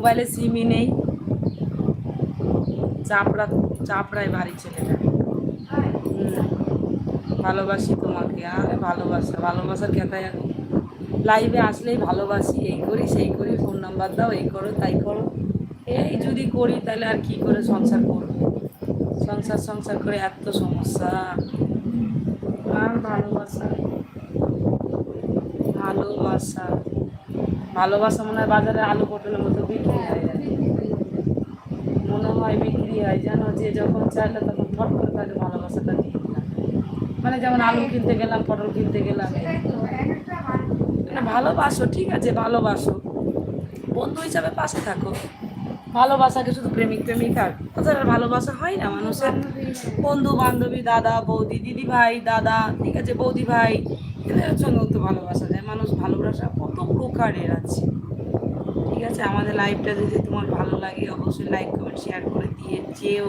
মোবাইলে সিমই নেই, চাপড়ায় বাড়ি ছেলেটা। ভালোবাসি তোমাকে, আরে ভালোবাসা, ভালোবাসার কথাই এখন লাইভে আসলেই ভালোবাসি, এই করি সেই করি, ফোন নাম্বার দাও, এই করো তাই করো। এই যদি করি তাহলে আর কি করে সংসার করবো? সংসার করে এত সমস্যা। আর ভালোবাসা, ভালোবাসা, ভালোবাসা মনে হয় বাজারে আলু পটলের মতো বিক্রি হয়, মনে হয় বিক্রি হয়, জানো, যে যখন চাইলে তখন ফট করে তাকে ভালোবাসাটা দিয়ে দিলাম। মানে যেমন আলু কিনতে গেলাম, পটল কিনতে গেলাম, মানে ভালোবাসো, ঠিক আছে ভালোবাসো, বন্ধু হিসাবে পাশে থাকো। ভালোবাসাকে শুধু প্রেমিক প্রেমিকার তাছাড়া ভালোবাসা হয় না মানুষের। বন্ধু বান্ধবী, দাদা বৌদি, দিদি ভাই, দাদা, ঠিক আছে, বৌদি ভাই, এদের সঙ্গেও তো ভালোবাসা যায়। মানুষ ভালোবাসা কত প্রকারের আছে, ঠিক আছে। আমাদের লাইভটা যদি তোমার ভালো লাগে অবশ্যই লাইক কমেন্ট শেয়ার করে দিয়ে যেও।